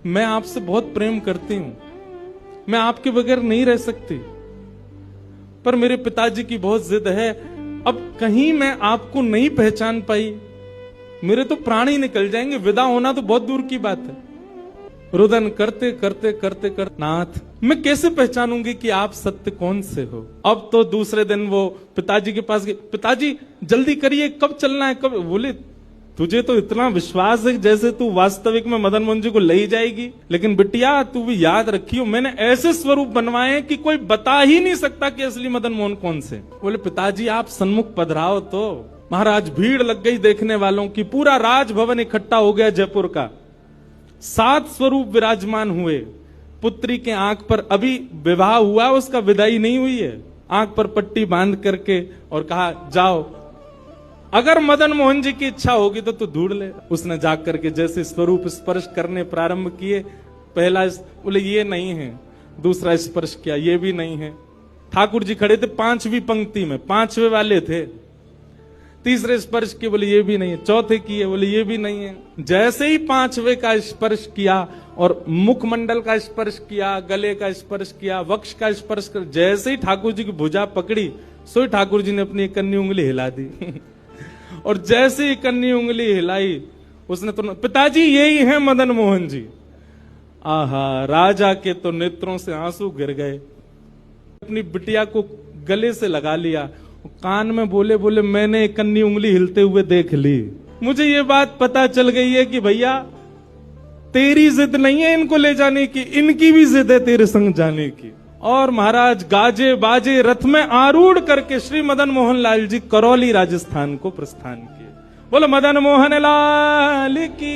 मैं आपसे बहुत प्रेम करती हूं, मैं आपके बगैर नहीं रह सकती, पर मेरे पिताजी की बहुत जिद है। अब कहीं मैं आपको नहीं पहचान पाई, मेरे तो प्राण ही निकल जाएंगे, विदा होना तो बहुत दूर की बात है। रुदन करते करते करते करते, नाथ मैं कैसे पहचानूंगी कि आप सत्य कौन से हो। अब तो दूसरे दिन वो पिताजी के पास गए, पिताजी जल्दी करिए, कब चलना है, कब। बोले तुझे तो इतना विश्वास है जैसे तू वास्तविक में मदन मोहन जी को ले ही जाएगी, लेकिन बिटिया तू भी याद रखियो मैंने ऐसे स्वरूप बनवाए हैं कि कोई बता ही नहीं सकता कि असली मदन मोहन कौन से। बोले पिताजी आप सन्मुख पधराओ तो। महाराज भीड़ लग गई देखने वालों की, पूरा राजभवन इकट्ठा हो गया जयपुर का। 7 स्वरूप विराजमान हुए। पुत्री के आंख पर अभी विवाह हुआ, उसका विदाई नहीं हुई है, आंख पर पट्टी बांध करके और कहा जाओ, अगर मदन मोहन जी की इच्छा होगी तो तू ढूंढ ले। उसने जाग करके जैसे स्वरूप स्पर्श करने प्रारंभ किए, पहला बोले ये नहीं है, दूसरा स्पर्श किया ये भी नहीं है। ठाकुर जी खड़े थे 5वीं पंक्ति में, 5वें वाले थे। तीसरे स्पर्श किए, बोले ये भी नहीं है। चौथे किए, बोले ये भी नहीं है। जैसे ही 5वें का स्पर्श किया और मुखमंडल का स्पर्श किया, गले का स्पर्श किया, वक्ष का स्पर्श कर, जैसे ही ठाकुर जी की भुजा पकड़ी, सो ठाकुर जी ने अपनी कन्नी उंगली हिला दी और जैसे ही कन्नी उंगली हिलाई, उसने तो पिताजी यही है मदन मोहन जी। आहा, राजा के तो नेत्रों से आंसू गिर गए। अपनी बिटिया को गले से लगा लिया, कान में बोले बोले मैंने कन्नी उंगली हिलते हुए देख ली। मुझे ये बात पता चल गई है कि भैया तेरी जिद नहीं है इनको ले जाने की, इनकी भी जिद है तेरे संग जाने की। और महाराज गाजे बाजे रथ में आरूढ़ करके श्री मदन मोहन लाल जी करौली राजस्थान को प्रस्थान किए। बोलो मदन मोहन लाल की।